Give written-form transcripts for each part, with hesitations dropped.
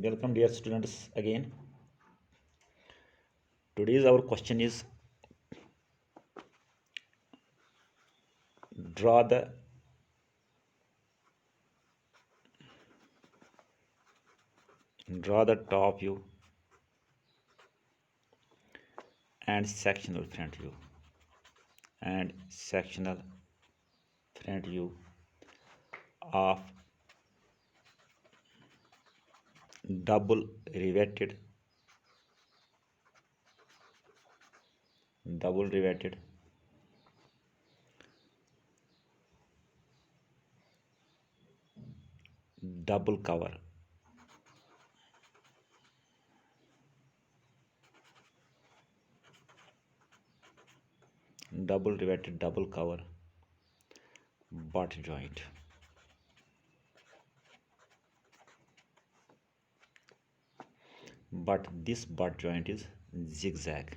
Welcome dear students again. Today's our question is draw the top view and sectional front view of double riveted double cover butt joint. But this butt joint is zigzag.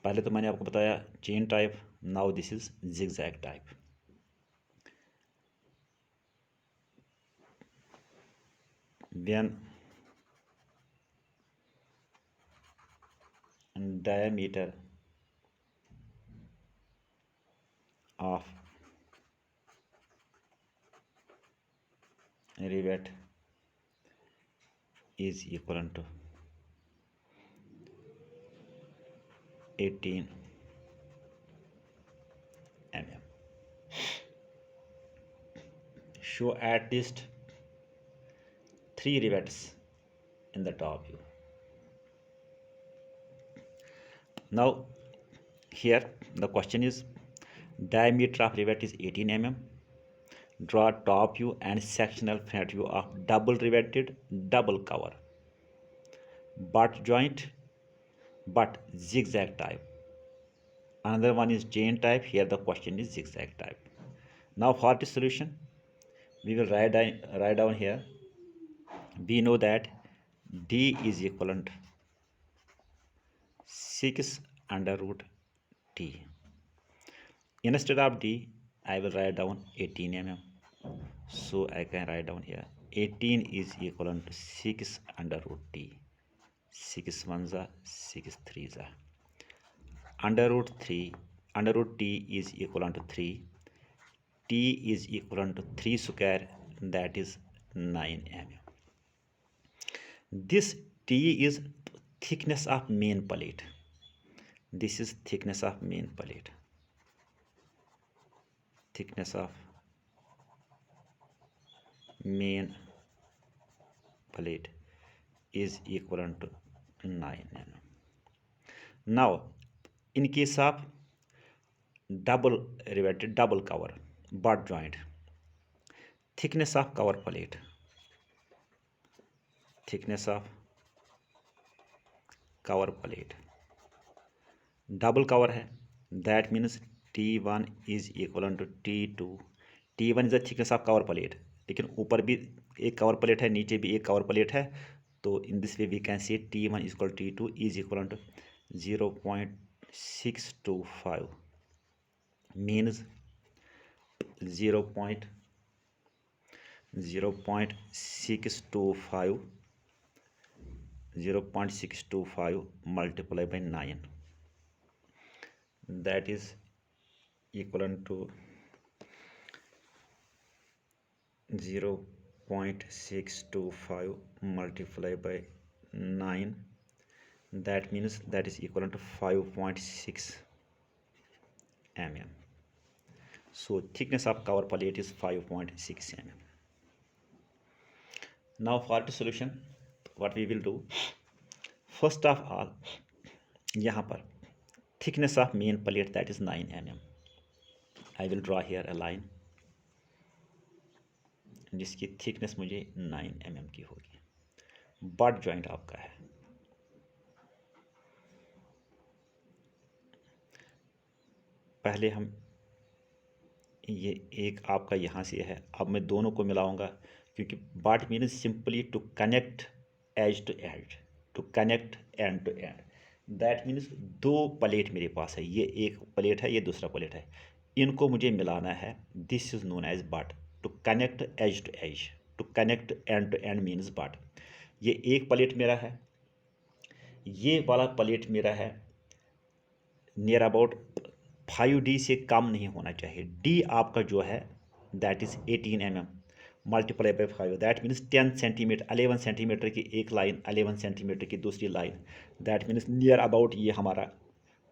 पहले तो मैंने आपको बताया chain type, now this is zigzag type. When diameter of rivet is equivalent to 18 mm. Show at least 3 rivets in the top view. Now here the question is diameter of rivet is 18 mm. Draw top view and sectional front view of double riveted double cover butt joint but zigzag type. Another one is chain type. Here the question is zigzag type. Now for the solution we will write down here. We know that D is equivalent 6 under root T. Instead of D I will write down 18 mm. So I can write down here 18 is equivalent to 6 under root T. 6 ones are 6 threes are. Under root T is equivalent to 3. T is equivalent to 3 square, that is 9 mm. This T is thickness of main plate. This is thickness of main plate. Thickness of main plate is equivalent to 9 mm. Now in case of double riveted double cover butt joint, thickness of cover plate, double cover है, that means T1 is equivalent to T2. T1 is the thickness of cover plate, लेकिन ऊपर भी एक cover plate है, नीचे भी एक cover plate है, तो in this way we can say T1 is equal to T2 is equivalent to 0.625 means 0.625 multiplied by 9, that is equivalent to 0.625 multiplied by 9, that means that is equivalent to 5.6 mm. So thickness of cover plate is 5.6 mm. Now for the solution what we will do, first of all यहाँ पर thickness of main plate that is 9 mm. I will draw here a line जिसकी thickness मुझे 9 mm की होगी. Butt joint आपका है, पहले हम ये एक आपका यहाँ से है, अब मैं दोनों को मिलाऊंगा क्योंकि but means simply to connect edge to edge, to connect end to end. That means दो प्लेट मेरे पास है, ये एक प्लेट है, ये दूसरा प्लेट है. इनको मुझे मिलाना है। This is known as butt. To connect edge to edge, to connect end to end means butt. ये एक प्लेट मेरा है, ये वाला प्लेट मेरा है नियर अबाउट 5D से कम नहीं होना चाहिए। डी आपका जो है that is 18 mm multiply by 5, that means 10 centimetre, 11 centimetre की एक लाइन, 11 सेंटीमीटर की दूसरी line, that means near about ये हमारा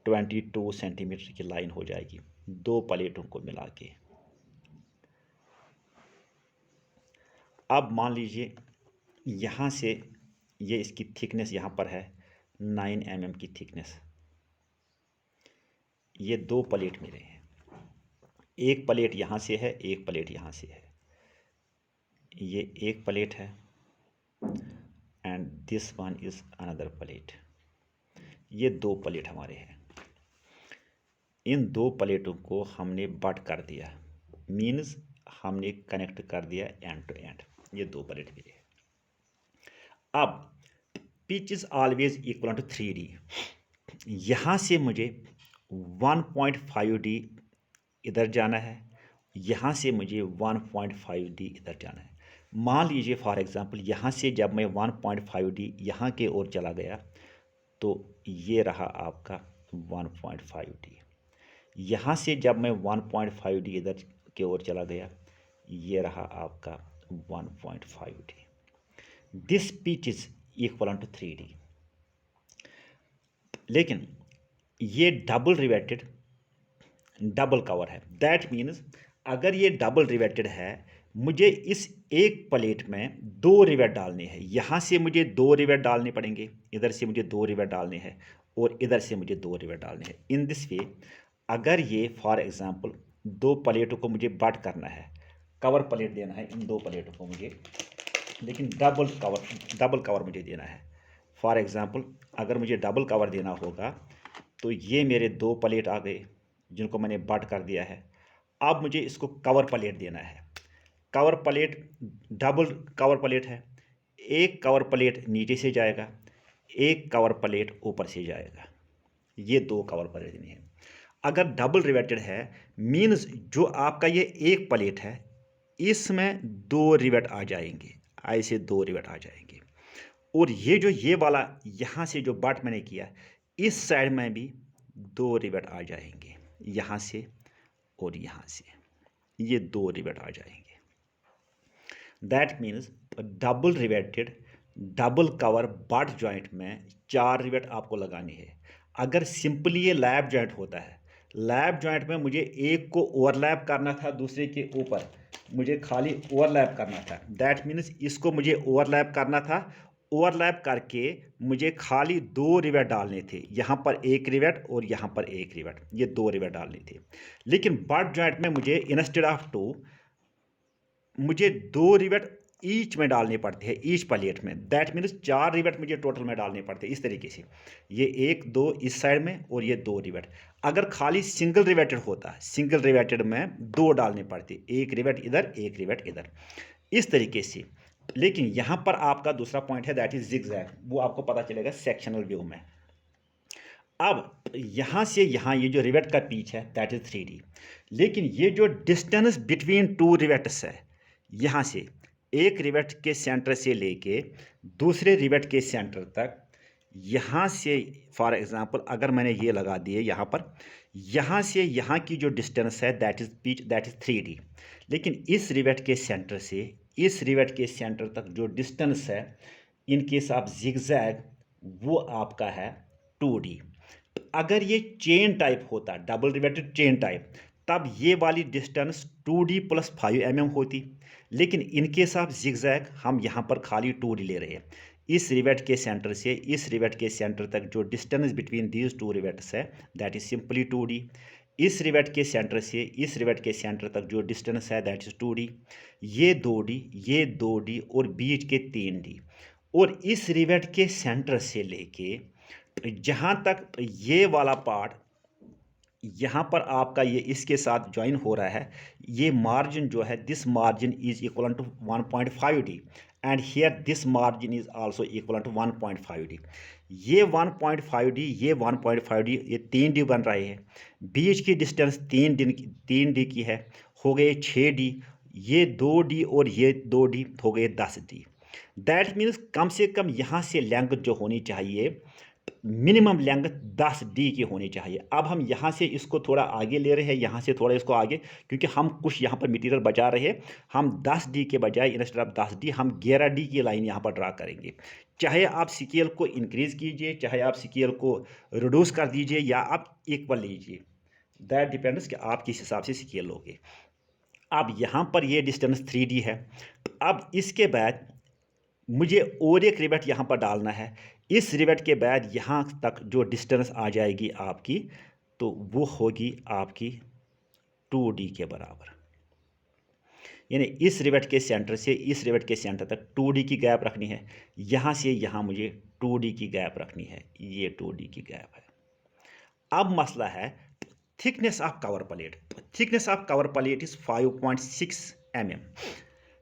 22 सेंटीमीटर की लाइन हो जाएगी दो प्लेटों को मिला के। अब मान लीजिए यहाँ से ये इसकी थिकनेस यहाँ पर है 9 mm की थिकनेस। ये दो प्लेट मेरे हैं, एक प्लेट यहाँ से है, एक प्लेट यहाँ से है। ये एक प्लेट है and this one is another plate. ये दो प्लेट हमारे हैं। इन दो प्लेटों को हमने बट कर दिया, मीन्स हमने कनेक्ट कर दिया एंड टू एंड। ये दो प्लेट मेरे हैं। अब pitch is always equal to 3D। यहाँ से मुझे 1.5D इधर जाना है, यहाँ से मुझे 1.5D इधर जाना है। मान लीजिए फॉर एग्जांपल यहाँ से जब मैं 1.5D यहाँ के ओर चला गया तो ये रहा आपका 1.5D। यहाँ से जब मैं 1.5D इधर के ओर चला गया, ये रहा आपका 1.5D। This pitch is equal to 3D। लेकिन ये डबल रिवेटेड डबल कवर है, दैट मीन्स अगर ये डबल रिवेटेड है, मुझे इस एक प्लेट में दो रिवेट डालने हैं। यहाँ से मुझे दो रिवेट डालने पड़ेंगे, इधर से मुझे दो रिवेट डालने हैं और इधर से मुझे दो रिवेट डालने हैं। इन दिस वे अगर ये फॉर एग्जांपल दो प्लेटों को मुझे बट करना है, कवर प्लेट देना है इन दो प्लेटों को मुझे, लेकिन डबल कवर मुझे देना है। फॉर एग्जांपल अगर मुझे डबल कवर देना होगा तो ये मेरे दो प्लेट आ गए जिनको मैंने बट कर दिया है। अब मुझे इसको कवर प्लेट देना है। Cover plate double cover plate है, एक कवर प्लेट नीचे से जाएगा, एक कवर प्लेट ऊपर से जाएगा। ये दो कवर प्लेट नहीं है। अगर डबल रिवेटेड है मीन्स जो आपका ये एक प्लेट है इसमें दो रिवेट आ जाएंगे, ऐसे दो रिवेट आ जाएंगे। और ये जो ये वाला यहाँ से जो बट मैंने किया इस साइड में भी दो रिवेट आ जाएंगे, यहाँ से और यहाँ से ये दो रिवेट आ जाएंगे। That means double riveted double cover butt joint में 4 रिवेट आपको लगाने हैं। अगर सिंपली ये लैप जॉइंट होता है, लैप जॉइंट में मुझे एक को ओवरलैप करना था दूसरे के ऊपर, मुझे खाली ओवरलैप करना था। दैट मीन्स इसको मुझे ओवरलैप करना था, ओवरलैप करके मुझे खाली दो रिवेट डालने थे, यहाँ पर एक रिवेट और यहाँ पर एक रिवेट, ये दो रिवेट डालने थे। लेकिन बट जॉइंट में मुझे इंस्टेड ऑफ 2 मुझे दो रिवेट ईच में डालने पड़ते हैं, ईच प्लेट में। दैट मीन्स 4 रिवेट मुझे टोटल में डालने पड़ते हैं। इस तरीके से ये एक दो इस साइड में और ये दो रिवेट। अगर खाली सिंगल रिवेटेड होता, सिंगल रिवेटेड में दो डालने पड़ते, एक रिवेट इधर एक रिवेट इधर, इस तरीके से। लेकिन यहाँ पर आपका दूसरा पॉइंट है दैट इज जिगजैग, वो आपको पता चलेगा सेक्शनल व्यू में। अब यहाँ से यहाँ ये जो रिवेट का पीच है दैट इज 3D। लेकिन ये जो डिस्टेंस बिटवीन टू रिवेट्स है, यहाँ से एक रिवेट के सेंटर से लेके दूसरे रिवेट के सेंटर तक, यहाँ से फॉर एग्जांपल अगर मैंने ये लगा दिए यहाँ पर, यहाँ से यहाँ की जो डिस्टेंस है that is pitch that is 3D। लेकिन इस रिवेट के सेंटर से इस रिवेट के सेंटर तक जो डिस्टेंस है इन केस ऑफ जिगजैग वो आपका है 2D। अगर ये चेन टाइप होता, डबल रिवेटेड चेन टाइप, तब ये वाली डिस्टेंस 2D + 5 mm होती। लेकिन इन केस ऑफ जिगजैग हम यहाँ पर खाली 2D ले रहे हैं। इस रिवेट के सेंटर से इस रिवेट के सेंटर तक जो distance between these two rivets है दैट इज सिंपली 2D। इस रिवेट के सेंटर से इस रिवेट के सेंटर तक जो डिस्टेंस है दैट इज 2D। ये 2D, ये 2D और बीच के 3D। और इस रिवेट के सेंटर से लेके जहाँ तक ये वाला पार्ट यहाँ पर आपका ये इसके साथ ज्वाइन हो रहा है, ये मार्जिन जो है this margin is equal to 1.5D and here this margin is also equal to 1.5d। ये 1.5d, ये 1.5d, ये 3d बन रहे हैं। बीच की डिस्टेंस 3d की है, हो गए 6d। ये 2d और ये 2d हो गए 10d। दैट मीन्स कम से कम यहाँ से लेंथ जो होनी चाहिए, मिनिमम लेंथ 10d की होनी चाहिए। अब हम यहाँ से इसको थोड़ा आगे ले रहे हैं, यहाँ से थोड़ा इसको आगे, क्योंकि हम कुछ यहाँ पर मटेरियल बचा रहे हैं। हम 10d के बजाय इंस्टेड ऑफ 10d हम 11d की लाइन यहाँ पर ड्रा करेंगे। चाहे आप स्केल को इंक्रीज कीजिए, चाहे आप स्केल को रिड्यूस कर दीजिए, या आप इक्वल लीजिए, दैट डिपेंड्स कि आप किस हिसाब से स्केल लोगे। अब यहाँ पर ये डिस्टेंस 3d है। अब इसके बाद मुझे और एक रिवेट यहाँ पर डालना है। इस रिवेट के बाद यहाँ तक जो डिस्टेंस आ जाएगी आपकी, तो वो होगी आपकी 2d के बराबर। यानी इस रिवेट के सेंटर से इस रिवेट के सेंटर तक 2d की गैप रखनी है। यहाँ से यहाँ मुझे 2d की गैप रखनी है, ये 2d की गैप है। अब मसला है thickness of cover plate. Thickness of cover plate is 5.6 mm।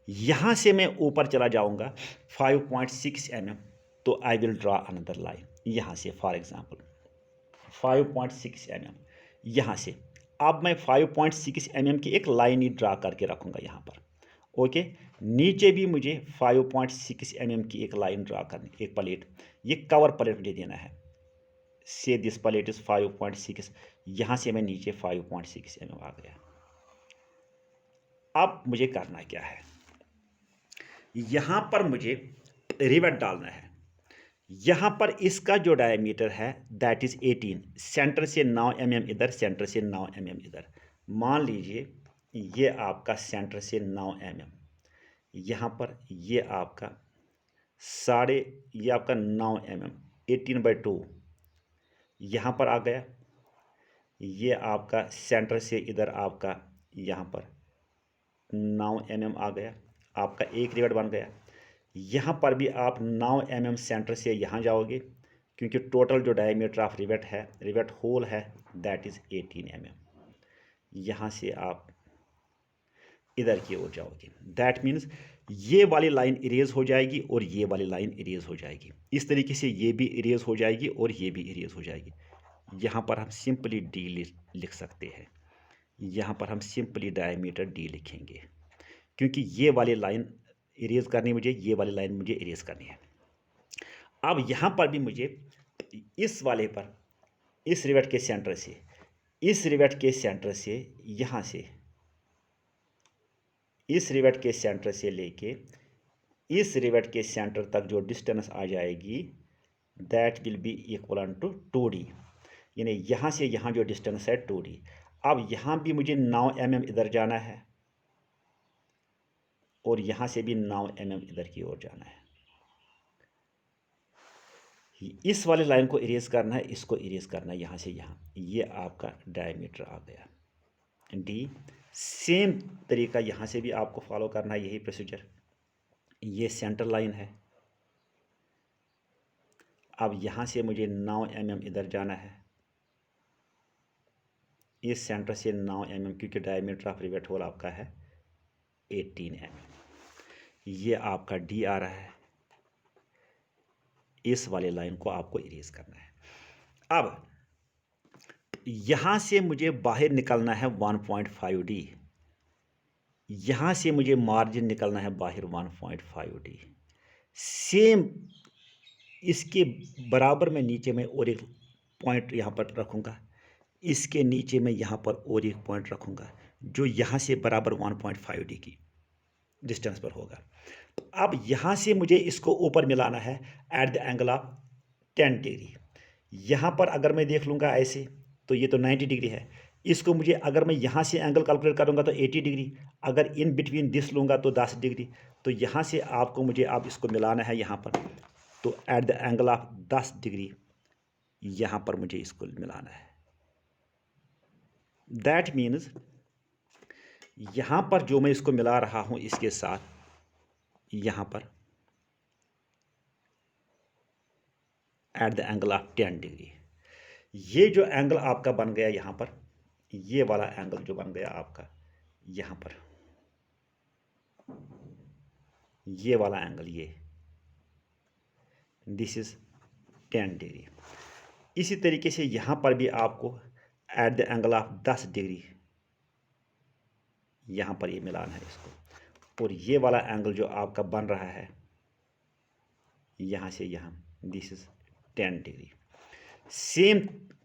यहाँ से मैं ऊपर चला जाऊँगा 5.6 mm, तो I will draw another line यहाँ से, फॉर एग्जांपल 5.6 mm यहाँ से। अब मैं 5.6 mm की एक लाइन ही ड्रा करके रखूँगा यहाँ पर। ओके, नीचे भी मुझे 5.6 mm की एक लाइन ड्रा करनी, एक प्लेट, ये कवर प्लेट मुझे देना है। से दिस प्लेट इज 5.6, यहाँ से मैं नीचे 5.6 mm आ गया। अब मुझे करना क्या है, यहाँ पर मुझे रिवेट डालना है। यहाँ पर इसका जो डायमीटर है दैट इज 18, सेंटर से 9 mm इधर, सेंटर से 9 mm इधर। मान लीजिए ये आपका सेंटर से 9 mm, यहाँ पर ये आपका ये आपका 9 mm, 18/2 यहाँ पर आ गया। ये आपका सेंटर से इधर आपका यहाँ पर 9 mm आ गया, आपका एक रिवेट बन गया। यहाँ पर भी आप 9 mm सेंटर से यहाँ जाओगे, क्योंकि टोटल जो डायमीटर ऑफ रिवेट है, रिवेट होल है, दैट इज़ 18 mm। यहाँ से आप इधर की ओर जाओगे, दैट मीन्स ये वाली लाइन इरेज हो जाएगी और ये वाली लाइन इरेज हो जाएगी। इस तरीके से ये भी इरेज हो जाएगी और ये भी इरेज हो जाएगी। यहाँ पर हम सिंपली डी लिख सकते हैं, यहाँ पर हम सिंपली डायमीटर डी लिखेंगे, क्योंकि ये वाली लाइन इरेज करनी मुझे, ये वाली लाइन मुझे इरेज करनी है। अब यहाँ पर भी मुझे इस वाले पर, इस रिवेट के सेंटर से, इस रिवेट के सेंटर से यहाँ से, इस रिवेट के सेंटर से लेके इस रिवेट के सेंटर तक जो डिस्टेंस आ जाएगी that will be equal to 2d। यानी यहाँ से यहाँ जो डिस्टेंस है 2d। अब यहाँ भी मुझे 9 mm इधर जाना है और यहाँ से भी 9 mm इधर की ओर जाना है। इस वाले लाइन को इरेज करना है, इसको इरेज करना है यहाँ से यहाँ। ये आपका डायमीटर आ गया डी। सेम तरीका यहाँ से भी आपको फॉलो करना है, यही प्रोसीजर। ये सेंटर लाइन है। अब यहाँ से मुझे 9 mm इधर जाना है, इस सेंटर से 9 mm, क्योंकि डायमीटर ऑफ रिवेट होल आपका है 18 mm। ये आपका डी आ रहा है। इस वाले लाइन को आपको इरेज करना है। अब यहाँ से मुझे बाहर निकलना है 1.5d, यहाँ से मुझे मार्जिन निकलना है बाहर 1.5d। सेम इसके बराबर में नीचे में और एक पॉइंट यहाँ पर रखूँगा, इसके नीचे में यहाँ पर और एक पॉइंट रखूँगा जो यहाँ से बराबर 1.5d की डिस्टेंस पर होगा। अब यहाँ से मुझे इसको ऊपर मिलाना है at the angle of 10 degree. यहाँ पर अगर मैं देख लूँगा ऐसे, तो ये तो 90 डिग्री है। इसको मुझे अगर मैं यहाँ से एंगल कैलकुलेट करूँगा तो 80 डिग्री, अगर इन बिटवीन दिस लूँगा तो 10 डिग्री। तो यहाँ से आपको मुझे अब इसको मिलाना है यहाँ पर, तो at the angle of 10 degree यहाँ पर मुझे इसको मिलाना है। दैट मीन्स यहाँ पर जो मैं इसको मिला रहा हूँ इसके साथ, यहाँ पर at the angle of 10 degree, ये जो एंगल आपका बन गया यहाँ पर, ये वाला एंगल जो बन गया आपका यहाँ पर, ये वाला एंगल, ये दिस इज 10 डिग्री। इसी तरीके से यहाँ पर भी आपको at the angle of 10 degree यहाँ पर ये मिलान है इसको, और ये वाला एंगल जो आपका बन रहा है यहाँ से यहाँ, this is 10 degree. Same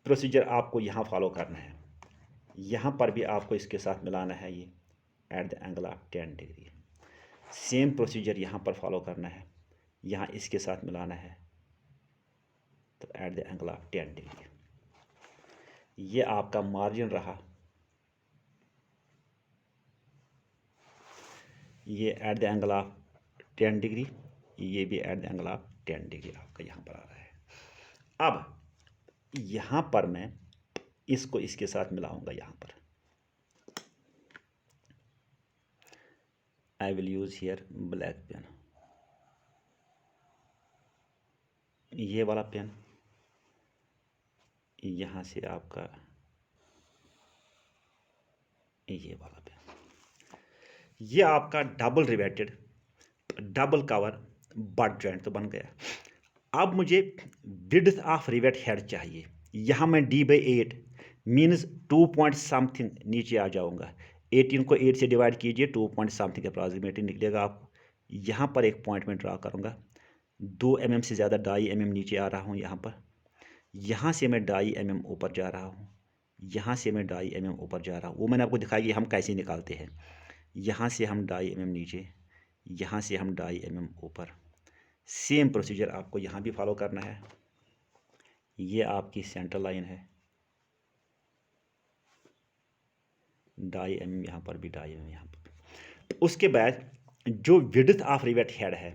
procedure आपको यहाँ फॉलो करना है, यहाँ पर भी आपको इसके साथ मिलाना है ये at the angle of 10 degree. Same procedure यहाँ पर फॉलो करना है, यहाँ इसके साथ मिलाना है तो at the angle of 10 degree. ये आपका मार्जिन रहा, ये at the angle of 10 degree, ये भी at the angle of 10 degree आपका यहाँ पर आ रहा है। अब यहाँ पर मैं इसको इसके साथ मिलाऊंगा, यहाँ पर I will use here black pen, ये वाला पेन, यहाँ से आपका ये वाला पेन, ये आपका double riveted double cover butt joint तो बन गया। अब मुझे विड्थ ऑफ रिवेट हेड चाहिए, यहाँ मैं d/8 मीन्स 2 पॉइंट समथिंग नीचे आ जाऊंगा। 18 को 8 से डिवाइड कीजिए, 2 पॉइंट समथिंग अप्रॉक्सीमेटली निकलेगा आपको। यहाँ पर एक पॉइंट में ड्रा करूँगा, 2 mm से ज़्यादा 2.5 mm नीचे आ रहा हूँ यहाँ पर। यहाँ से मैं 2.5 mm ऊपर जा रहा हूँ, यहाँ से मैं 2.5 mm ऊपर जा रहा हूँ। वो मैंने आपको दिखाया कि हम कैसे निकालते हैं। यहाँ से हम 2.5 mm नीचे, यहाँ से हम 2.5 mm ऊपर। सेम प्रोसीजर आपको यहाँ भी फॉलो करना है। ये आपकी सेंटर लाइन है, 2.5 mm यहाँ पर भी, 2.5 mm यहाँ पर। उसके बाद जो विड्थ ऑफ रिवेट हेड है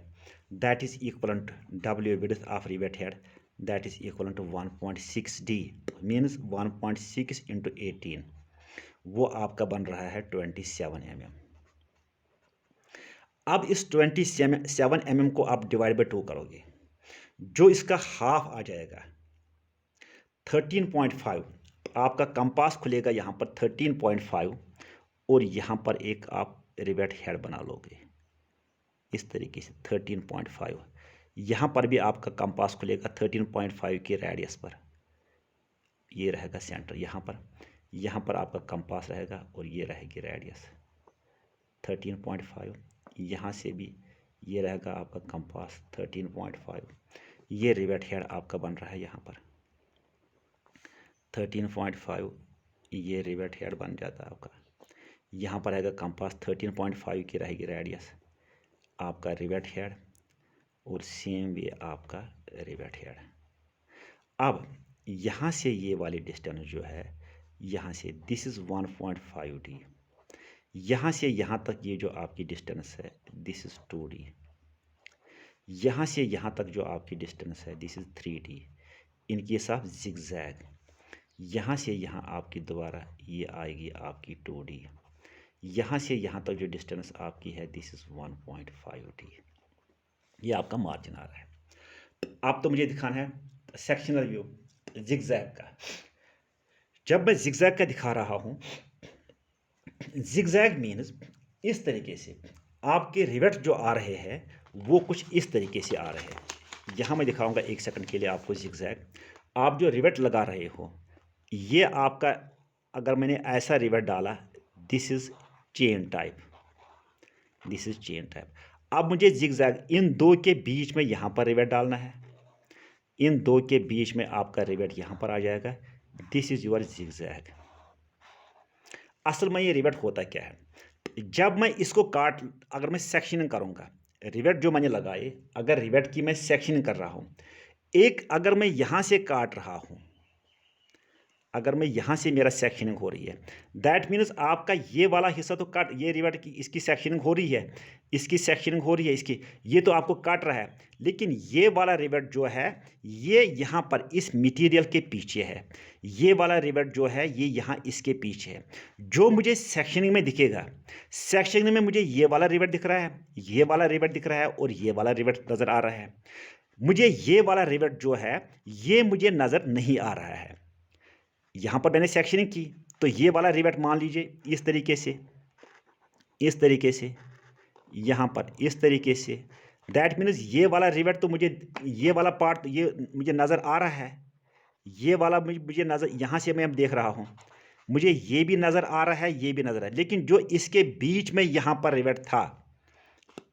that is equivalent W width of rivet head that is equivalent 1.6 D means 1.6 × 18, वो आपका बन रहा है 27 mm। अब इस 27 mm को आप डिवाइड बाई 2 करोगे, जो इसका हाफ आ जाएगा 13.5। आपका कंपास खुलेगा यहाँ पर 13.5, और यहाँ पर एक आप रिवेट हेड बना लोगे इस तरीके से 13.5। यहाँ पर भी आपका कंपास खुलेगा 13.5 के रेडियस पर, ये रहेगा सेंटर यहाँ पर आपका कंपास रहेगा, और ये रहेगी रेडियस 13.5। यहाँ से भी ये रहेगा आपका कंपास 13.5। ये रिवेट हेड आपका बन रहा है यहाँ पर 13.5, ये रिवेट हेड बन जाता है आपका। यहाँ पर रहेगा कंपास 13.5 की रहेगी रेडियस आपका रिवेट हेड, और सेम वे आपका रिवेट हेड। अब यहाँ से ये वाली डिस्टेंस जो है, यहाँ से दिस इज़ 1.5 D, यहाँ से यहाँ तक ये जो आपकी डिस्टेंस है दिस इज़ 2 D, यहाँ से यहाँ तक जो आपकी डिस्टेंस है this is 3 D। In case of zigzag, यहाँ से यहाँ आपकी दोबारा ये आएगी आपकी 2 D। यहाँ से यहाँ तक जो डिस्टेंस आपकी है दिस इज़ 1.5 D। ये आपका मार्जिन आ रहा है। अब तो मुझे दिखाना है सेक्शनल व्यू जिगजैग का। जब मैं जिगजैग का दिखा रहा हूँ, जिगजैग मीन्स इस तरीके से आपके रिवेट जो आ रहे हैं वो कुछ इस तरीके से आ रहे हैं। यहाँ मैं दिखाऊंगा 1 सेकंड के लिए आपको जिगजैग। आप जो रिवेट लगा रहे हो, ये आपका अगर मैंने ऐसा रिवेट डाला, this is chain type, this is chain type. अब मुझे जिगजैग इन दो के बीच में यहाँ पर रिवेट डालना है, इन दो के बीच में आपका रिवेट यहाँ पर आ जाएगा, दिस इज़ योर जिगजैग। असल में ये रिवेट होता क्या है, जब मैं इसको अगर मैं सेक्शनिंग करूँगा, रिवेट जो मैंने लगाए, अगर रिवेट की मैं सेक्शनिंग कर रहा हूँ, एक अगर मैं यहाँ से काट रहा हूँ, अगर मैं यहाँ से मेरा सेक्शनिंग हो रही है, दैट मीन्स आपका ये वाला हिस्सा तो काट, ये रिवेट की इसकी सेक्शनिंग हो रही है, इसकी सेक्शनिंग हो रही है, इसकी ये तो आपको काट रहा है। लेकिन ये वाला रिवेट जो है ये यहाँ पर इस मटेरियल के पीछे है, ये वाला रिवेट जो है ये यहाँ इसके पीछे है। जो मुझे सेक्शनिंग में दिखेगा, सेक्शनिंग में मुझे ये वाला रिवेट दिख रहा है, ये वाला रिवेट दिख रहा है, और ये वाला रिवेट नज़र आ रहा है। मुझे ये वाला रिवेट जो है ये मुझे नज़र नहीं आ रहा है। यहाँ पर मैंने सेक्शनिंग की तो ये वाला रिवेट मान लीजिए इस तरीके से, इस तरीके से यहाँ पर इस तरीके से। दैट मीन्स ये वाला रिवेट तो मुझे, ये वाला पार्ट ये मुझे नज़र आ रहा है, ये वाला मुझे नज़र, यहाँ से मैं देख रहा हूँ, मुझे ये भी नज़र आ रहा है, ये भी नज़र आ रहा है, लेकिन जो इसके बीच में यहाँ पर रिवेट था,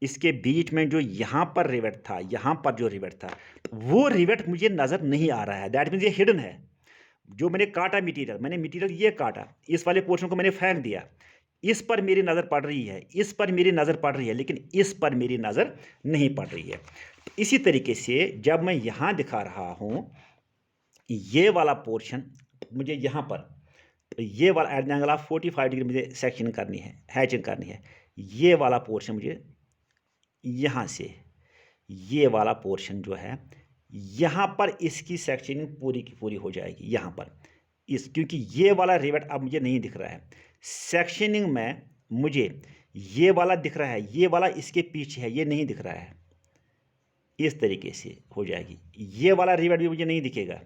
इसके बीच में जो यहाँ पर रिवेट था, यहाँ पर जो रिवेट था, वो रिवेट मुझे नज़र नहीं आ रहा है। दैट मीन्स ये हिडन है। जो मैंने काटा मटीरियल, मैंने मटीरियल ये काटा, इस वाले पोर्शन को मैंने फेंक दिया, इस पर मेरी नज़र पड़ रही है, इस पर मेरी नज़र पड़ रही है, लेकिन इस पर मेरी नज़र नहीं पड़ रही है। इसी तरीके से जब मैं यहाँ दिखा रहा हूँ, ये वाला पोर्शन मुझे यहाँ पर, ये वाला at the angle of 45 degree मुझे सेक्शन करनी है, हैचिंग करनी है। ये वाला पोर्शन मुझे यहाँ से, ये वाला पोर्शन जो है, यहाँ पर इसकी सेक्शनिंग पूरी की पूरी हो जाएगी यहाँ पर, इस, क्योंकि ये वाला रिवेट अब मुझे नहीं दिख रहा है। सेक्शनिंग में मुझे ये वाला दिख रहा है, ये वाला इसके पीछे है, ये नहीं दिख रहा है। इस तरीके से हो जाएगी। ये वाला रिवेट भी मुझे नहीं दिखेगा,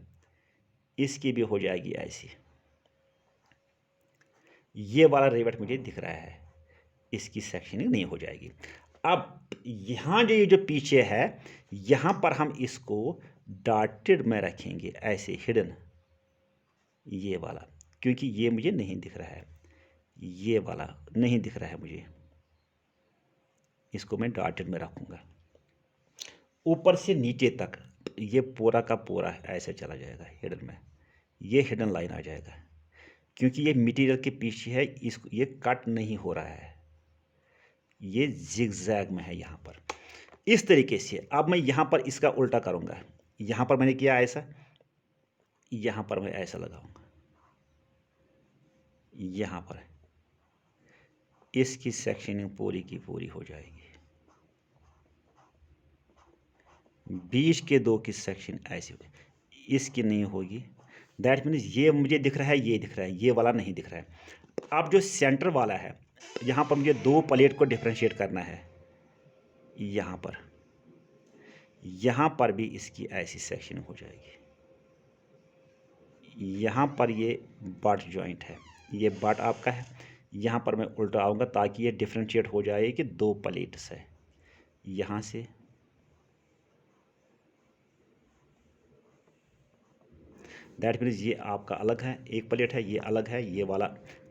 इसकी भी हो जाएगी ऐसी। ये वाला रिवेट मुझे दिख रहा है, इसकी सेक्शनिंग नहीं हो जाएगी। अब यहाँ जो ये जो पीछे है, यहाँ पर हम इसको डॉटेड में रखेंगे ऐसे, हिडन, ये वाला, क्योंकि ये मुझे नहीं दिख रहा है, ये वाला नहीं दिख रहा है मुझे, इसको मैं डॉटेड में रखूँगा। ऊपर से नीचे तक ये पूरा का पूरा ऐसे चला जाएगा हिडन में, ये हिडन लाइन आ जाएगा, क्योंकि ये मटेरियल के पीछे है, इसको ये कट नहीं हो रहा है, ये जिगजैग में है यहाँ पर। इस तरीके से अब मैं यहाँ पर इसका उल्टा करूँगा। यहाँ पर मैंने किया ऐसा, यहाँ पर मैं ऐसा लगाऊंगा, यहाँ पर इसकी सेक्शनिंग पूरी की पूरी हो जाएगी। बीच के दो की सेक्शन ऐसी होगी, इसकी नहीं होगी। दैट मीन्स ये मुझे दिख रहा है, ये दिख रहा है, ये वाला नहीं दिख रहा है। अब जो सेंटर वाला है, यहाँ पर मुझे दो प्लेट को डिफ्रेंशिएट करना है। यहाँ पर भी इसकी ऐसी सेक्शन हो जाएगी। यहाँ पर ये बट जॉइंट है, ये बट आपका है। यहाँ पर मैं उल्टा आऊँगा ताकि ये डिफ्रेंशिएट हो जाए कि दो प्लेट्स है, यहाँ से दैट मीन्स ये आपका अलग है, एक प्लेट है, ये अलग है, ये वाला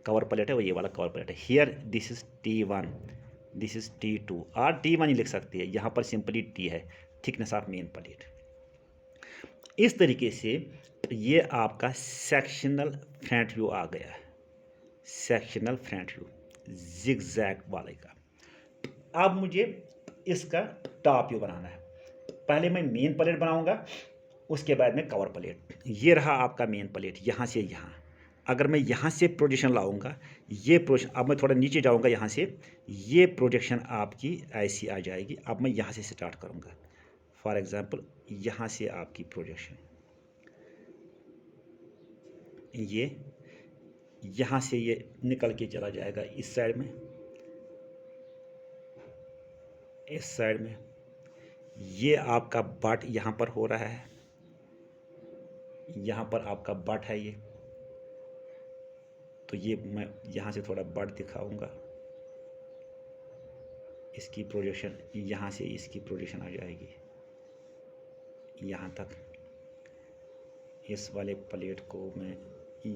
कवर प्लेट है और ये वाला कवर प्लेट है। Here this is T1, this is T2 और T1 ही लिख सकती है, यहाँ पर सिंपली T है, थिकनेस ऑफ मेन प्लेट। इस तरीके से ये आपका सेक्शनल फ्रंट व्यू आ गया है, सेक्शनल फ्रंट व्यू जिगजैग वाले का। अब मुझे इसका टॉप व्यू बनाना है। पहले मैं मेन प्लेट बनाऊंगा, उसके बाद में कवर प्लेट। ये रहा आपका मेन प्लेट, यहाँ से यहाँ। अगर मैं यहाँ से प्रोजेक्शन लाऊंगा, ये प्रोजेक्शन, अब मैं थोड़ा नीचे जाऊंगा यहाँ से, ये प्रोजेक्शन आपकी ऐसी आ जाएगी। अब मैं यहाँ से स्टार्ट करूंगा, फॉर एग्जांपल यहाँ से आपकी प्रोजेक्शन, ये यहाँ से ये निकल के चला जाएगा इस साइड में, इस साइड में। ये आपका बट यहाँ पर हो रहा है, यहाँ पर आपका बट है ये, तो ये मैं यहाँ से थोड़ा बट दिखाऊंगा। इसकी प्रोजेक्शन यहाँ से, इसकी प्रोजेक्शन आ जाएगी यहाँ तक। इस वाले प्लेट को मैं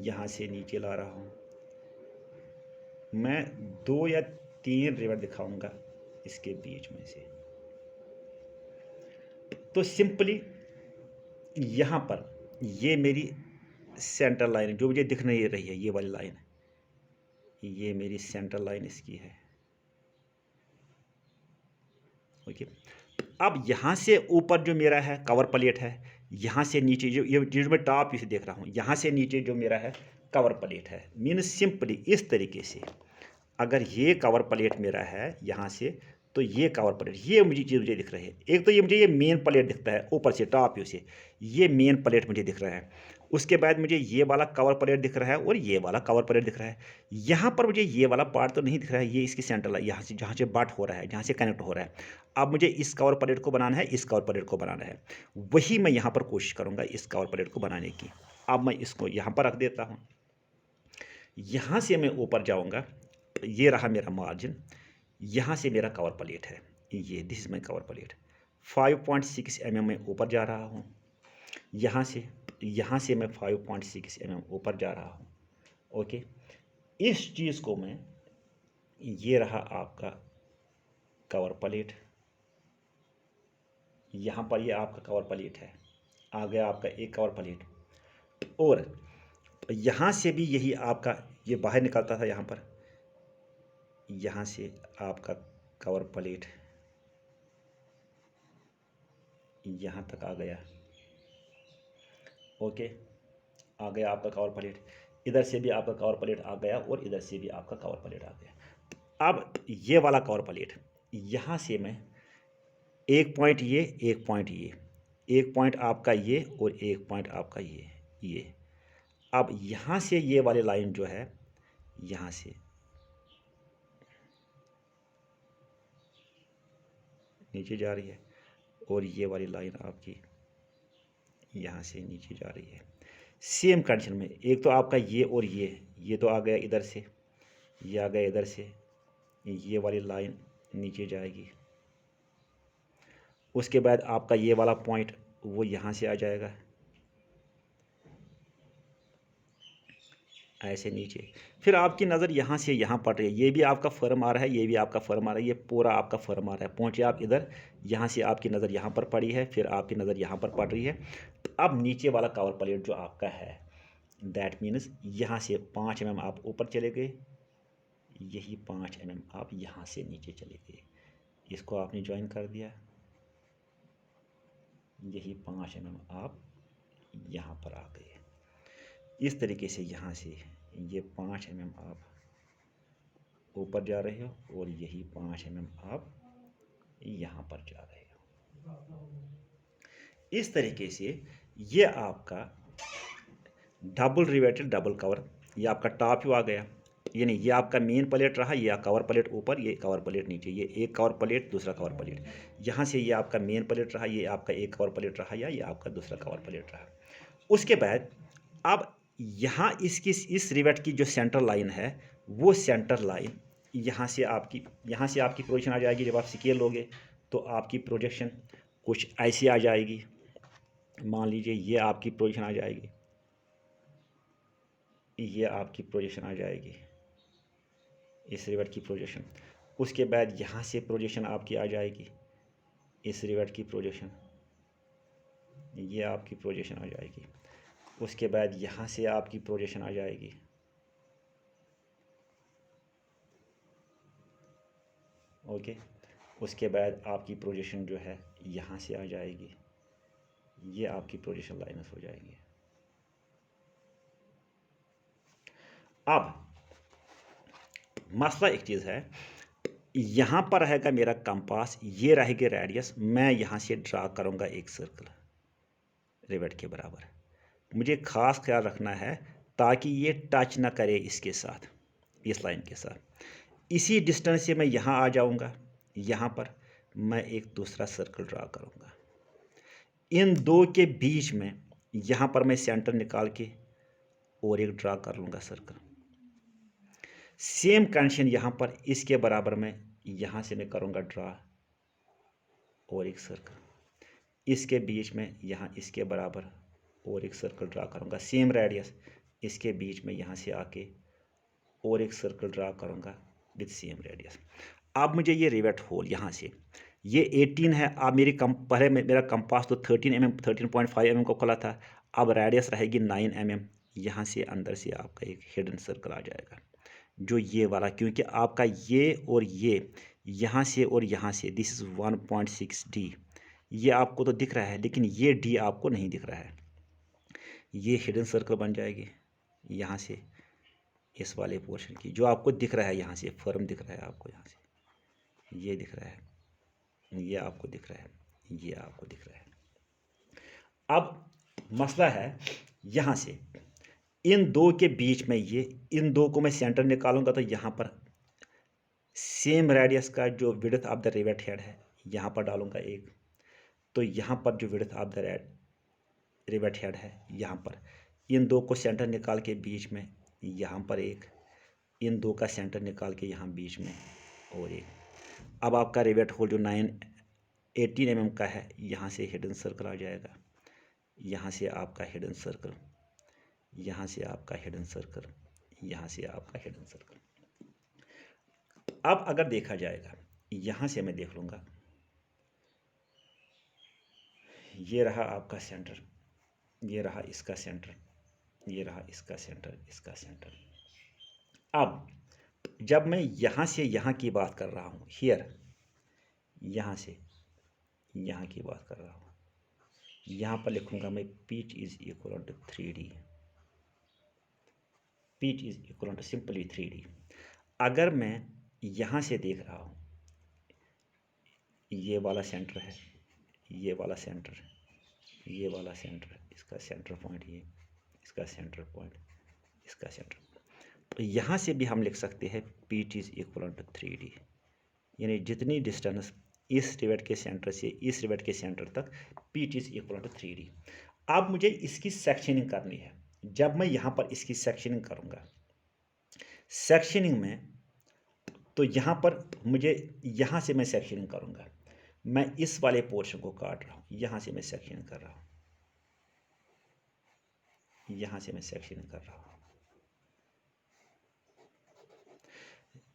यहाँ से नीचे ला रहा हूँ। मैं 2 या 3 रिवर दिखाऊंगा इसके बीच में से। तो सिंपली यहाँ पर ये मेरी सेंटर लाइन जो मुझे दिख नहीं रही है, ये वाली लाइन, ये मेरी सेंटर लाइन इसकी है। ओके, अब यहाँ से ऊपर जो मेरा है कवर प्लेट है, यहाँ से नीचे जो ये जो मैं टॉप इसे देख रहा हूँ, यहाँ से नीचे जो मेरा है कवर प्लेट है। मीन्स सिंपली इस तरीके से अगर ये कवर प्लेट मेरा है यहाँ से, तो ये कवर प्लेट, ये मुझे दिख रही है। एक तो ये मुझे ये मेन प्लेट दिखता है ऊपर से टॉप व्यू से, ये मेन प्लेट मुझे दिख रहा है। उसके बाद मुझे ये वाला कवर प्लेट दिख रहा है और ये वाला कवर प्लेट दिख रहा है। यहाँ पर मुझे ये वाला पार्ट तो नहीं दिख रहा है, ये इसकी सेंटर है, यहाँ से जहाँ से बट हो रहा है, जहाँ से कनेक्ट हो रहा है। अब मुझे इस कवर प्लेट को बनाना है, इस कवर प्लेट को बनाना है, वही मैं यहाँ पर कोशिश करूँगा इस कवर प्लेट को बनाने की। अब मैं इसको यहाँ पर रख देता हूँ, यहाँ से मैं ऊपर जाऊँगा, ये रहा मेरा मार्जिन, यहाँ से मेरा कवर प्लेट है, ये this is my cover plate. 5.6 mm में ऊपर जा रहा हूँ, यहाँ से मैं 5.6 mm ऊपर जा रहा हूँ। ओके, इस चीज़ को मैं, ये रहा आपका कवर प्लेट, यहाँ पर ये आपका कवर प्लेट है, आ गया आपका एक कवर प्लेट। और यहाँ से भी यही आपका, ये बाहर निकलता था यहाँ पर, यहाँ से आपका कवर प्लेट यहाँ तक आ गया। ओके, आ गया आपका कवर प्लेट, इधर से भी आपका कवर प्लेट आ गया और इधर से भी आपका कवर प्लेट आ गया। अब ये वाला कवर प्लेट, यहाँ से मैं एक पॉइंट ये, एक पॉइंट ये, एक पॉइंट आपका ये और एक पॉइंट आपका ये। अब यहाँ से ये वाली लाइन जो है, यहाँ से नीचे जा रही है और ये वाली लाइन आपकी यहाँ से नीचे जा रही है। सेम कंडीशन में, एक तो आपका ये और ये तो आ गया इधर से, ये आ गया इधर से, ये वाली लाइन नीचे जाएगी। उसके बाद आपका ये वाला पॉइंट वो यहाँ से आ जाएगा ऐसे नीचे। फिर आपकी नज़र यहाँ से यहाँ पड़ रही है, ये भी आपका फर्म आ रहा है, ये भी आपका फर्म आ रहा है, ये पूरा आपका फर्म आ रहा है। पहुँचे आप इधर, यहाँ से आपकी नज़र यहाँ पर पड़ी है, फिर आपकी नज़र यहाँ पर पड़ रही है। अब नीचे वाला कवर प्लेट जो आपका है, दैट मीन्स यहाँ से 5 mm आप ऊपर चले गए, यही 5 mm आप यहाँ से नीचे चले गए, इसको आपने ज्वाइन कर दिया, यही 5 mm आप यहाँ पर आ गए। इस तरीके से यहाँ से ये 5 mm आप ऊपर जा रहे हो और यही 5 mm आप यहाँ पर जा रहे हो। इस तरीके से ये आपका डबल रिवेटेड डबल कवर, ये आपका टॉप व्यू आ गया, यानी ये आपका मेन प्लेट रहा, ये कवर प्लेट ऊपर, ये कवर प्लेट नीचे, ये एक कवर प्लेट दूसरा कवर प्लेट। यहाँ से ये आपका मेन प्लेट रहा, ये आपका एक कवर प्लेट रहा, या ये आपका दूसरा कवर प्लेट रहा। उसके बाद अब यहाँ इसकी, इस रिवेट की जो सेंटर लाइन है, वो सेंटर लाइन यहाँ से आपकी प्रोजेक्शन आ जाएगी। जब आप स्केल लोगे तो आपकी प्रोजेक्शन कुछ ऐसी आ जाएगी। मान लीजिए ये आपकी प्रोजेक्शन आ जाएगी, ये आपकी प्रोजेक्शन आ जाएगी, इस रिवेट की प्रोजेक्शन। उसके बाद यहाँ से प्रोजेक्शन आपकी आ जाएगी, इस रिवेट की प्रोजेक्शन, ये आपकी प्रोजेक्शन आ जाएगी। उसके बाद यहाँ से आपकी प्रोजेक्शन आ जाएगी, ओके। उसके बाद आपकी प्रोजेक्शन जो है यहाँ से आ जाएगी, ये आपकी प्रोजेक्शन लाइनस हो जाएंगे। अब मसला एक चीज़ है, यहाँ पर रहेगा मेरा कंपास, ये रहेगी रेडियस, मैं यहाँ से ड्रा करूँगा एक सर्कल रिवेट के बराबर। मुझे ख़ास ख्याल रखना है ताकि ये टच ना करे इसके साथ, इस लाइन के साथ। इसी डिस्टेंस से मैं यहाँ आ जाऊँगा, यहाँ पर मैं एक दूसरा सर्कल ड्रा करूँगा। इन दो के बीच में यहाँ पर मैं सेंटर निकाल के और एक ड्रा कर लूँगा सर्कल। सेम कंडीशन यहाँ पर इसके बराबर में यहाँ से मैं करूँगा ड्रा और एक सर्कल। इसके बीच में यहाँ इसके बराबर और एक सर्कल ड्रा करूँगा, सेम रेडियस। इसके बीच में यहाँ से आके और एक सर्कल ड्रा करूँगा विद सेम रेडियस। अब मुझे ये रिवेट होल यहाँ से, ये 18 है। अब मेरी पहले मेरा कंपास तो 13 mm 13.5 mm को खुला था, अब रेडियस रहेगी 9 mm। यहाँ से अंदर से आपका एक हिडन सर्कल आ जाएगा, जो ये वाला, क्योंकि आपका ये और ये यहाँ से और यहाँ से, दिस इज़ 1.6 D, ये आपको तो दिख रहा है लेकिन ये D आपको नहीं दिख रहा है। ये हिडन सर्कल बन जाएगी यहाँ से, इस वाले पोर्शन की, जो आपको दिख रहा है यहाँ से, फर्म दिख रहा है आपको, यहाँ से ये दिख रहा है, ये आपको दिख रहा है, ये आपको दिख रहा है। अब मसला है यहाँ से इन दो के बीच में, ये इन दो को मैं सेंटर निकालूंगा तो यहाँ पर सेम रेडियस का जो width of the rivet head है यहाँ पर डालूंगा एक, तो यहाँ पर जो width of the rivet head है यहाँ पर, इन दो को सेंटर निकाल के बीच में यहाँ पर एक, इन दो का सेंटर निकाल के यहाँ बीच में और एक, अब आपका रिवेट होल जो 18 mm का है, यहाँ से हिडन सर्कल आ जाएगा, यहाँ से आपका हिडन सर्कल, यहाँ से आपका हिडन सर्कल, यहाँ से आपका हिडन सर्कल। अब अगर देखा जाएगा, यहाँ से मैं देख लूँगा, ये रहा आपका सेंटर, ये रहा इसका सेंटर, ये रहा इसका सेंटर, इसका सेंटर। अब जब मैं यहाँ से यहाँ की बात कर रहा हूँ, हियर, यहाँ से यहाँ की बात कर रहा हूँ, यहाँ पर लिखूँगा मैं pitch is equal to 3D, pitch is equal to simply 3D। अगर मैं यहाँ से देख रहा हूँ, ये वाला सेंटर है, ये वाला सेंटर, ये वाला सेंटर, इसका सेंटर पॉइंट ये, इसका सेंटर पॉइंट, इसका सेंटर, तो यहाँ से भी हम लिख सकते हैं pitch is equal to 3D, यानी जितनी डिस्टेंस इस रिवेट के सेंटर से इस रिवेट के सेंटर तक, pitch is equal to 3D। अब मुझे इसकी सेक्शनिंग करनी है। जब मैं यहाँ पर इसकी सेक्शनिंग करूँगा, सेक्शनिंग में तो यहाँ पर मुझे, यहाँ से मैं सेक्शनिंग करूँगा, मैं इस वाले पोर्शन को काट रहा हूँ, यहाँ से मैं सेक्शनिंग कर रहा हूँ, यहाँ से मैं सेक्शनिंग कर रहा हूँ।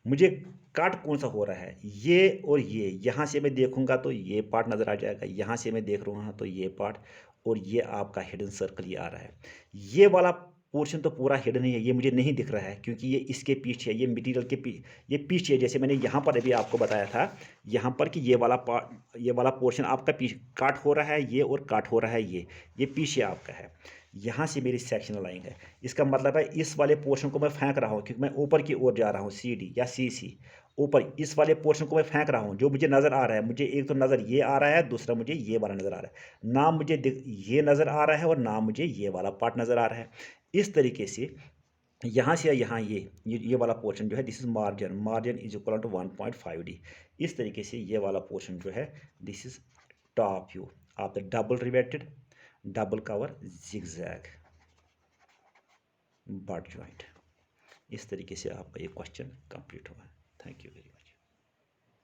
मुझे काट कौन सा हो रहा है, ये और ये, यहाँ से मैं देखूंगा तो ये पार्ट नज़र आ जाएगा, यहाँ से मैं देख रहा हूँ तो ये पार्ट, और ये आपका हिडन सर्कल ये आ रहा है। ये वाला पोर्शन तो पूरा हिडन ही है, ये मुझे नहीं दिख रहा है क्योंकि ये इसके पीछे है, ये मटेरियल के ये पीछे है। जैसे मैंने यहाँ पर अभी आपको बताया था, यहाँ पर कि ये वाला पार्ट, ये वाला पोर्शन आपका पीछे काट हो रहा है, ये और काट हो रहा है, ये पीछे आपका है। यहाँ से मेरी सेक्शनल लाइन है, इसका मतलब है इस वाले पोर्शन को मैं फेंक रहा हूँ क्योंकि मैं ऊपर की ओर जा रहा हूँ, CD या CC ऊपर, इस वाले पोर्शन को मैं फेंक रहा हूँ। जो मुझे नज़र आ रहा है, मुझे एक तो नज़र ये आ रहा है, दूसरा मुझे ये वाला नज़र आ रहा है, ना मुझे ये नज़र आ रहा है और ना मुझे ये वाला पार्ट नज़र आ रहा है। इस तरीके से यहाँ से यहाँ ये वाला पोर्शन जो है, this is margin, margin is equal to 1.5D। इस तरीके से ये वाला पोर्शन जो है, this is top view of the double riveted double cover zigzag butt joint. इस तरीके से आपका ये क्वेश्चन कंप्लीट हुआ। Thank you very much.